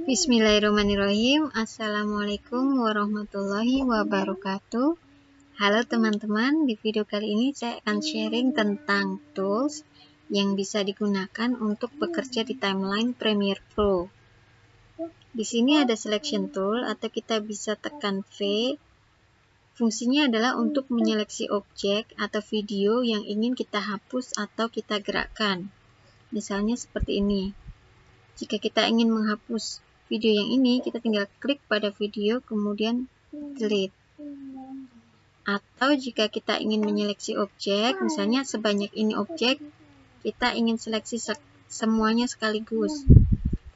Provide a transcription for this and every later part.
Bismillahirrahmanirrahim. Assalamualaikum warahmatullahi wabarakatuh. Halo teman-teman, di video kali ini saya akan sharing tentang tools yang bisa digunakan untuk bekerja di timeline Premiere Pro. Di sini ada selection tool atau kita bisa tekan V. Fungsinya adalah untuk menyeleksi objek atau video yang ingin kita hapus atau kita gerakkan. Misalnya seperti ini. Jika kita ingin menghapus video yang ini, kita tinggal klik pada video, kemudian delete. Atau jika kita ingin menyeleksi objek, misalnya sebanyak ini objek, kita ingin seleksi semuanya sekaligus.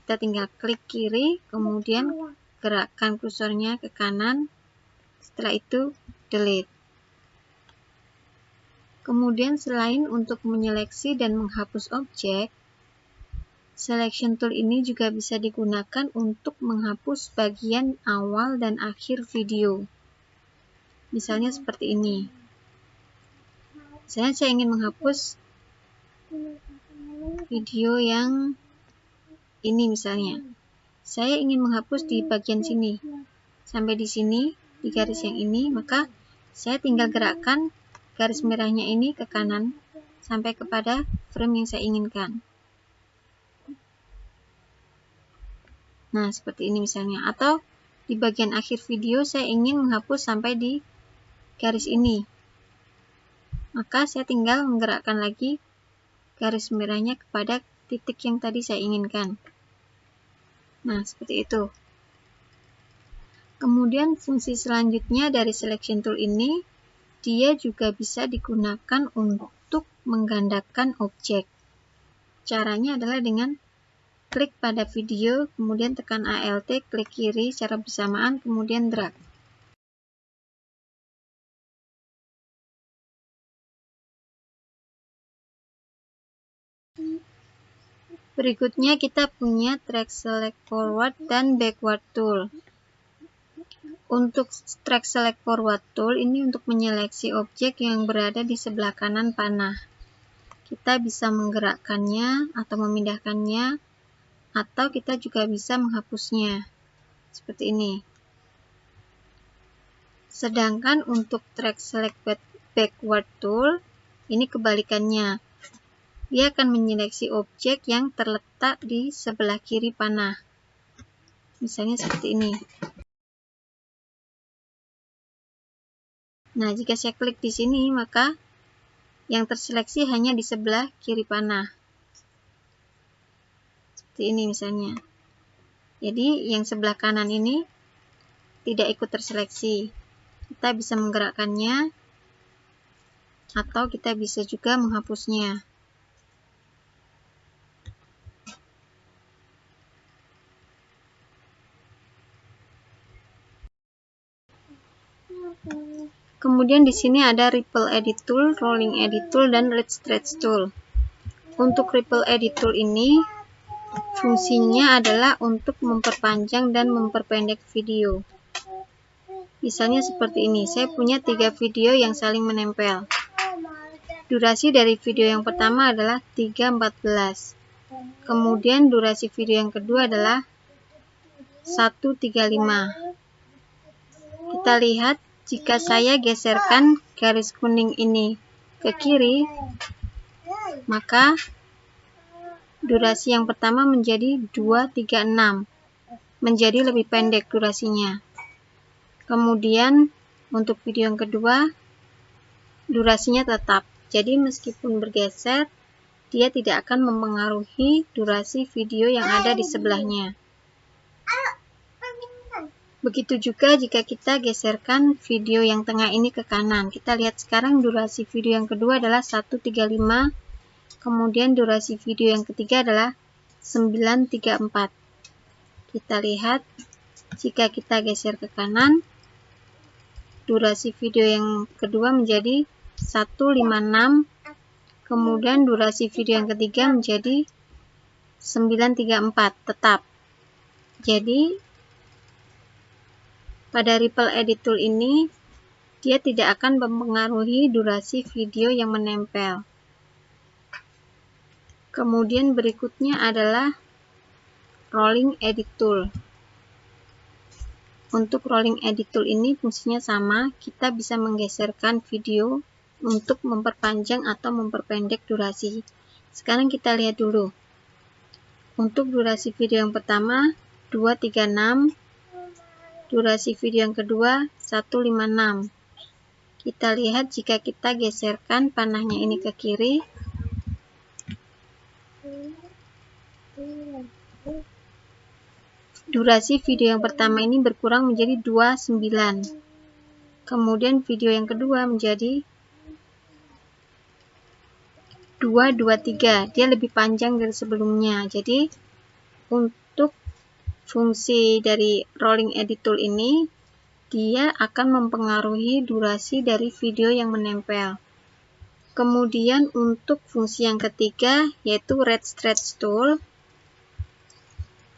Kita tinggal klik kiri, kemudian gerakkan kursornya ke kanan, setelah itu delete. Kemudian selain untuk menyeleksi dan menghapus objek, selection tool ini juga bisa digunakan untuk menghapus bagian awal dan akhir video. Misalnya seperti ini. Saya ingin menghapus video yang ini misalnya. Saya ingin menghapus di bagian sini. Sampai di sini, di garis yang ini, maka saya tinggal gerakkan garis merahnya ini ke kanan sampai kepada frame yang saya inginkan. Nah, seperti ini misalnya. Atau di bagian akhir video saya ingin menghapus sampai di garis ini. Maka saya tinggal menggerakkan lagi garis merahnya kepada titik yang tadi saya inginkan. Nah, seperti itu. Kemudian fungsi selanjutnya dari selection tool ini, dia juga bisa digunakan untuk menggandakan objek. Caranya adalah dengan klik pada video, kemudian tekan Alt, klik kiri secara bersamaan, kemudian drag. Berikutnya kita punya track select forward dan backward tool. Untuk track select forward tool ini untuk menyeleksi objek yang berada di sebelah kanan panah. Kita bisa menggerakkannya atau memindahkannya, atau kita juga bisa menghapusnya seperti ini. Sedangkan untuk track select backward tool ini kebalikannya. Dia akan menyeleksi objek yang terletak di sebelah kiri panah. Misalnya seperti ini. Nah, jika saya klik di sini, maka yang terseleksi hanya di sebelah kiri panah. Seperti ini misalnya. Jadi, yang sebelah kanan ini tidak ikut terseleksi. Kita bisa menggerakkannya, atau kita bisa juga menghapusnya. Kemudian di sini ada Ripple Edit Tool, Rolling Edit Tool, dan Red Stretch Tool. Untuk Ripple Edit Tool ini, fungsinya adalah untuk memperpanjang dan memperpendek video. Misalnya seperti ini, saya punya 3 video yang saling menempel. Durasi dari video yang pertama adalah 3:14. Kemudian durasi video yang kedua adalah 1:35. Kita lihat, jika saya geserkan garis kuning ini ke kiri, maka durasi yang pertama menjadi 2:36, menjadi lebih pendek durasinya. Kemudian untuk video yang kedua, durasinya tetap. Jadi meskipun bergeser, dia tidak akan mempengaruhi durasi video yang ada di sebelahnya. Begitu juga jika kita geserkan video yang tengah ini ke kanan. Kita lihat sekarang durasi video yang kedua adalah 1:35. Kemudian durasi video yang ketiga adalah 9:34. Kita lihat, jika kita geser ke kanan, durasi video yang kedua menjadi 1:56. Kemudian durasi video yang ketiga menjadi 9:34, tetap. Jadi, pada Ripple Edit Tool ini, dia tidak akan mempengaruhi durasi video yang menempel. Kemudian berikutnya adalah rolling edit tool. Untuk rolling edit tool ini fungsinya sama, kita bisa menggeserkan video untuk memperpanjang atau memperpendek durasi. Sekarang kita lihat dulu. Untuk durasi video yang pertama 236, durasi video yang kedua 156. Kita lihat jika kita geserkan panahnya ini ke kiri, durasi video yang pertama ini berkurang menjadi 29. Kemudian video yang kedua menjadi 223. Dia lebih panjang dari sebelumnya. Jadi untuk fungsi dari rolling edit tool ini, dia akan mempengaruhi durasi dari video yang menempel. Kemudian untuk fungsi yang ketiga yaitu red stretch tool.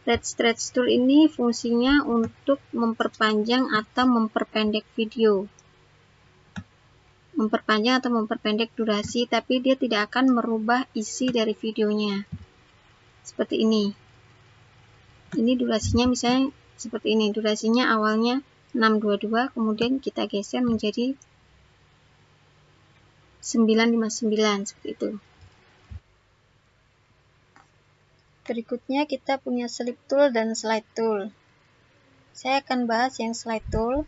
Red stretch tool ini fungsinya untuk memperpanjang atau memperpendek video. Memperpanjang atau memperpendek durasi, tapi dia tidak akan merubah isi dari videonya. Seperti ini. Ini durasinya misalnya seperti ini. Durasinya awalnya 622, kemudian kita geser menjadi 959, seperti itu. Berikutnya kita punya slip tool dan slide tool. Saya akan bahas yang slide tool.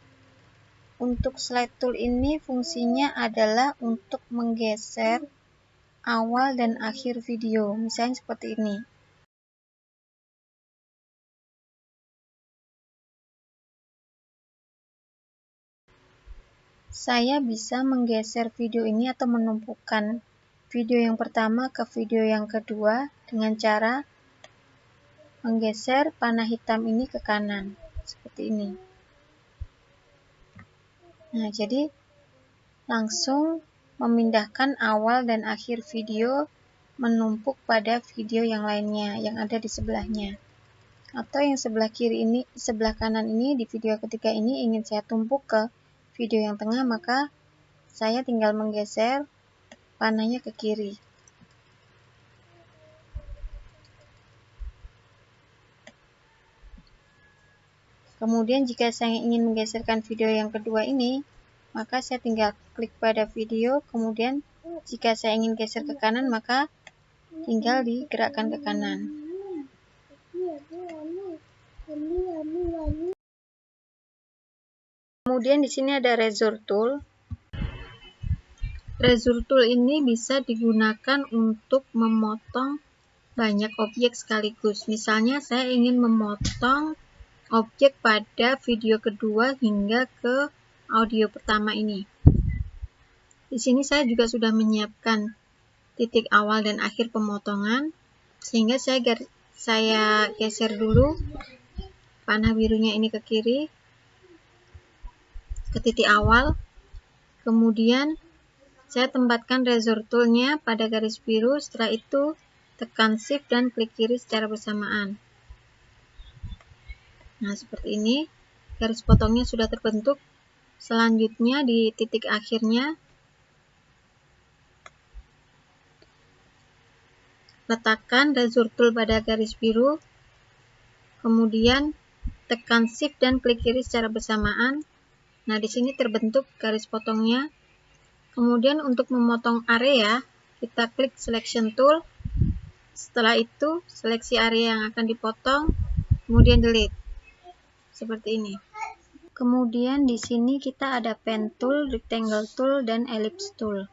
Untuk slide tool ini fungsinya adalah untuk menggeser awal dan akhir video, misalnya seperti ini. Saya bisa menggeser video ini atau menumpukan video yang pertama ke video yang kedua dengan cara menggeser panah hitam ini ke kanan, seperti ini. Nah, jadi langsung memindahkan awal dan akhir video menumpuk pada video yang lainnya yang ada di sebelahnya. Atau yang sebelah kiri ini, sebelah kanan ini di video ketiga ini ingin saya tumpuk ke video yang tengah, maka saya tinggal menggeser panahnya ke kiri. Kemudian jika saya ingin menggeserkan video yang kedua ini, maka saya tinggal klik pada video, kemudian jika saya ingin geser ke kanan, maka tinggal digerakkan ke kanan. Kemudian di sini ada razor tool. Razor tool ini bisa digunakan untuk memotong banyak objek sekaligus. Misalnya saya ingin memotong objek pada video kedua hingga ke audio pertama ini. Di sini saya juga sudah menyiapkan titik awal dan akhir pemotongan, sehingga saya geser dulu panah birunya ini ke kiri, ke titik awal. Kemudian saya tempatkan razor toolnya pada garis biru, setelah itu tekan shift dan klik kiri secara bersamaan. Nah, seperti ini, garis potongnya sudah terbentuk. Selanjutnya di titik akhirnya, letakkan razor tool pada garis biru, kemudian tekan shift dan klik kiri secara bersamaan. Nah, di sini terbentuk garis potongnya. Kemudian untuk memotong area, kita klik selection tool. Setelah itu, seleksi area yang akan dipotong, kemudian delete. Seperti ini. Kemudian di sini kita ada pen tool, rectangle tool, dan ellipse tool.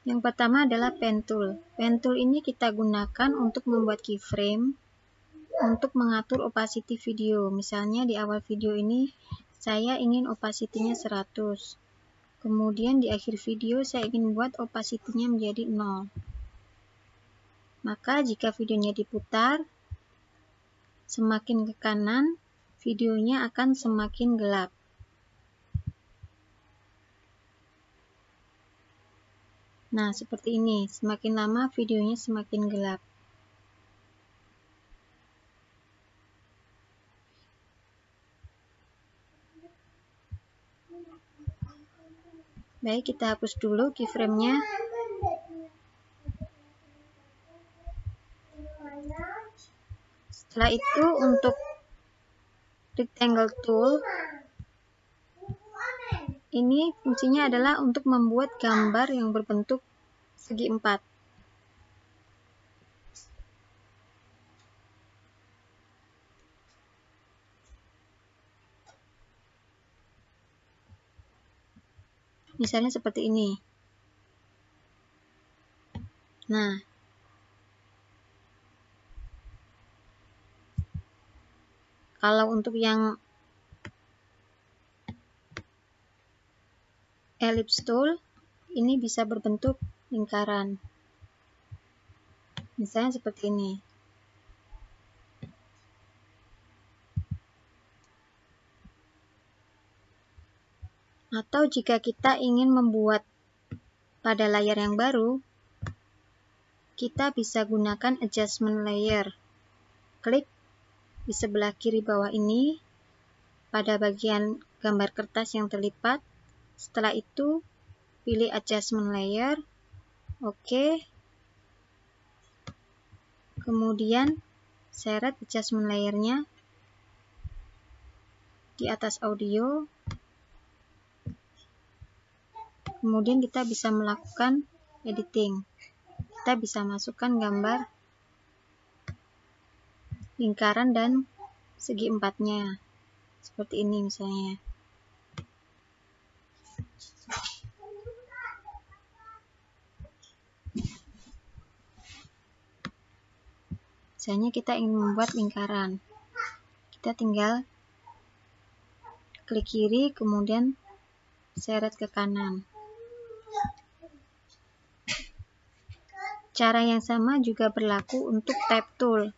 Yang pertama adalah pen tool. Pen tool ini kita gunakan untuk membuat keyframe, untuk mengatur opacity video. Misalnya di awal video ini saya ingin opacity-nya 100. Kemudian di akhir video saya ingin buat opacity-nya menjadi 0. Maka jika videonya diputar, semakin ke kanan, videonya akan semakin gelap. Nah, seperti ini. Semakin lama videonya semakin gelap. Baik, kita hapus dulu keyframe-nya. Setelah itu untuk rectangle tool, ini fungsinya adalah untuk membuat gambar yang berbentuk segi empat. Misalnya seperti ini. Nah, kalau untuk yang ellipse tool, ini bisa berbentuk lingkaran. Misalnya seperti ini. Atau jika kita ingin membuat pada layar yang baru, kita bisa gunakan adjustment layer. Klik di sebelah kiri bawah ini pada bagian gambar kertas yang terlipat. Setelah itu, pilih adjustment layer. Oke. Kemudian, seret adjustment layernya di atas audio. Kemudian kita bisa melakukan editing. Kita bisa masukkan gambar lingkaran dan segi empatnya. Seperti ini misalnya. Misalnya kita ingin membuat lingkaran. Kita tinggal klik kiri, kemudian seret ke kanan. Cara yang sama juga berlaku untuk type tool.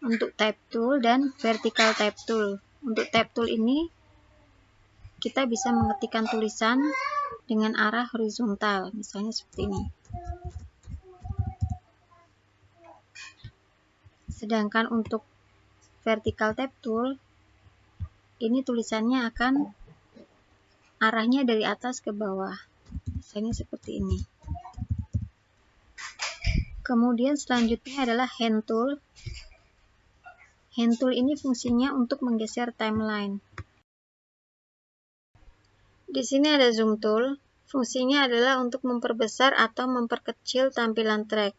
Untuk type tool dan vertical type tool. Untuk type tool ini, kita bisa mengetikkan tulisan dengan arah horizontal. Misalnya seperti ini. Sedangkan untuk vertical type tool, ini tulisannya akan arahnya dari atas ke bawah. Misalnya seperti ini. Kemudian selanjutnya adalah hand tool. Hand tool ini fungsinya untuk menggeser timeline. Di sini ada zoom tool. Fungsinya adalah untuk memperbesar atau memperkecil tampilan track.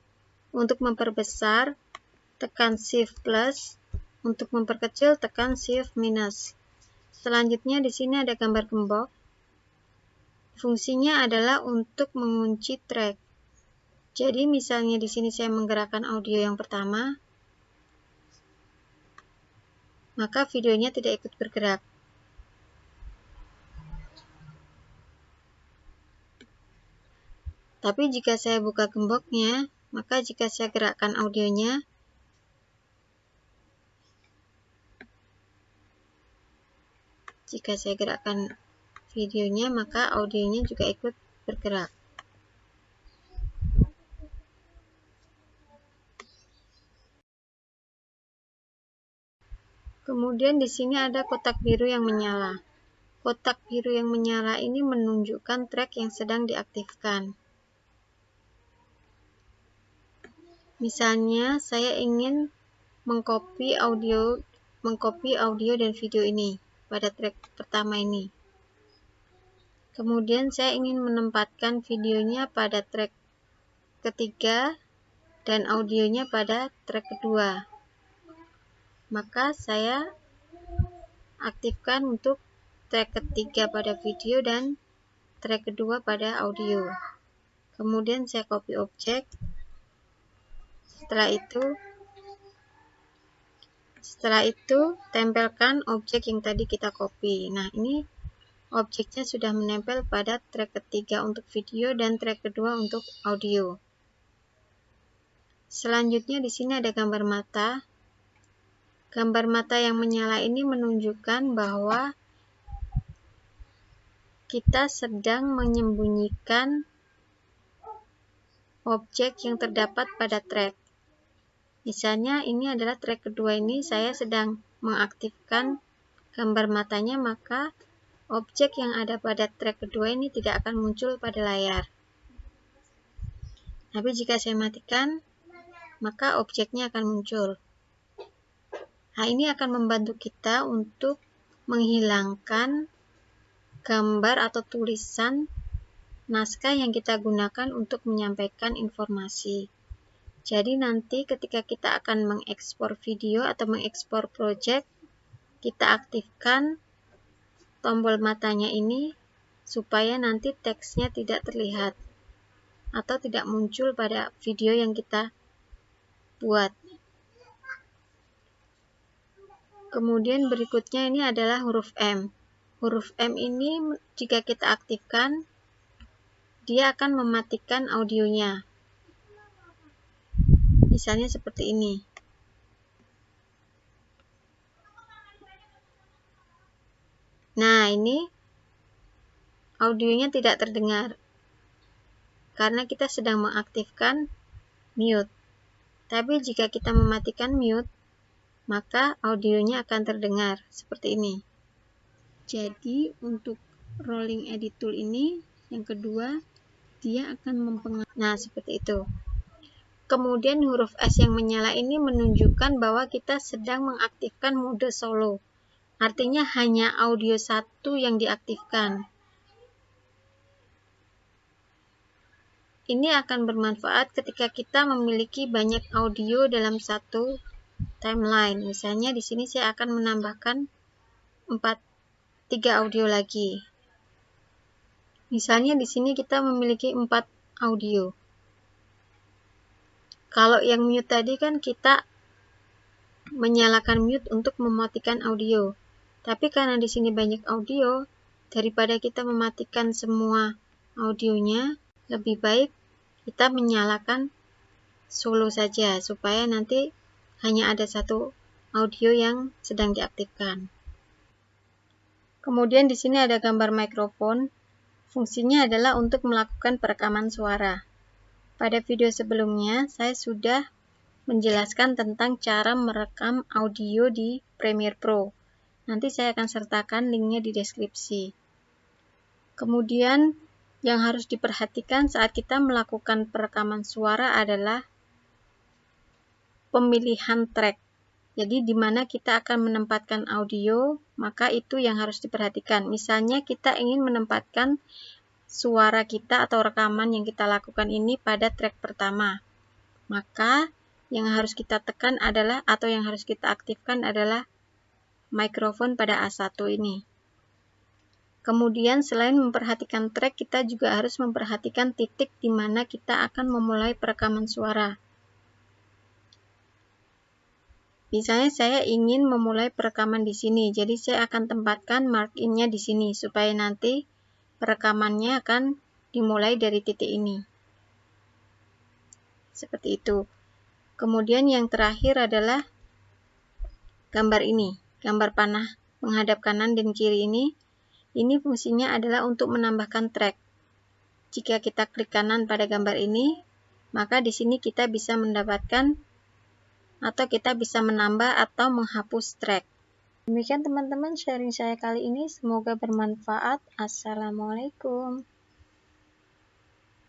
Untuk memperbesar, tekan Shift plus. Untuk memperkecil, tekan Shift minus. Selanjutnya di sini ada gambar gembok. Fungsinya adalah untuk mengunci track. Jadi misalnya di sini saya menggerakkan audio yang pertama, maka videonya tidak ikut bergerak. Tapi jika saya buka gemboknya, maka jika saya gerakkan audionya, jika saya gerakkan videonya, maka audionya juga ikut bergerak. Kemudian di sini ada kotak biru yang menyala. Kotak biru yang menyala ini menunjukkan track yang sedang diaktifkan. Misalnya, saya ingin mengcopy audio dan video ini pada track pertama ini. Kemudian saya ingin menempatkan videonya pada track ketiga dan audionya pada track kedua. Maka saya aktifkan untuk track ketiga pada video dan track kedua pada audio. Kemudian saya copy objek. Setelah itu tempelkan objek yang tadi kita copy. Nah, ini objeknya sudah menempel pada track ketiga untuk video dan track kedua untuk audio. Selanjutnya di sini ada gambar mata. Gambar mata yang menyala ini menunjukkan bahwa kita sedang menyembunyikan objek yang terdapat pada track. Misalnya ini adalah track kedua ini, saya sedang mengaktifkan gambar matanya, maka objek yang ada pada track kedua ini tidak akan muncul pada layar. Tapi jika saya matikan, maka objeknya akan muncul. Nah, ini akan membantu kita untuk menghilangkan gambar atau tulisan naskah yang kita gunakan untuk menyampaikan informasi. Jadi nanti ketika kita akan mengekspor video atau mengekspor project, kita aktifkan tombol matanya ini supaya nanti teksnya tidak terlihat atau tidak muncul pada video yang kita buat. Kemudian berikutnya ini adalah huruf M. Huruf M ini jika kita aktifkan, dia akan mematikan audionya. Misalnya seperti ini. Nah, ini audionya tidak terdengar karena kita sedang mengaktifkan mute. Tapi jika kita mematikan mute, maka audionya akan terdengar seperti ini. Jadi untuk rolling edit tool ini yang kedua, dia akan mempengaruhi. Nah, seperti itu. Kemudian huruf S yang menyala ini menunjukkan bahwa kita sedang mengaktifkan mode solo. Artinya hanya audio satu yang diaktifkan. Ini akan bermanfaat ketika kita memiliki banyak audio dalam satu timeline. Misalnya di sini saya akan menambahkan 3 audio lagi. Misalnya di sini kita memiliki 4 audio. Kalau yang mute tadi kan kita menyalakan mute untuk mematikan audio. Tapi karena di sini banyak audio, daripada kita mematikan semua audionya, lebih baik kita menyalakan solo saja supaya nanti hanya ada satu audio yang sedang diaktifkan. Kemudian di sini ada gambar mikrofon. Fungsinya adalah untuk melakukan perekaman suara. Pada video sebelumnya saya sudah menjelaskan tentang cara merekam audio di Premiere Pro. Nanti saya akan sertakan linknya di deskripsi. Kemudian yang harus diperhatikan saat kita melakukan perekaman suara adalah pemilihan track. Jadi di mana kita akan menempatkan audio, maka itu yang harus diperhatikan. Misalnya kita ingin menempatkan suara kita atau rekaman yang kita lakukan ini pada track pertama. Maka yang harus kita tekan adalah atau yang harus kita aktifkan adalah mikrofon pada A1 ini. Kemudian selain memperhatikan track, kita juga harus memperhatikan titik di mana kita akan memulai perekaman suara. Misalnya saya ingin memulai perekaman di sini, jadi saya akan tempatkan mark-in-nya di sini supaya nanti perekamannya akan dimulai dari titik ini. Seperti itu. Kemudian yang terakhir adalah gambar ini, gambar panah menghadap kanan dan kiri ini. Ini fungsinya adalah untuk menambahkan track. Jika kita klik kanan pada gambar ini, maka di sini kita bisa mendapatkan atau kita bisa menambah atau menghapus track. Demikian teman-teman sharing saya kali ini, semoga bermanfaat. Assalamualaikum.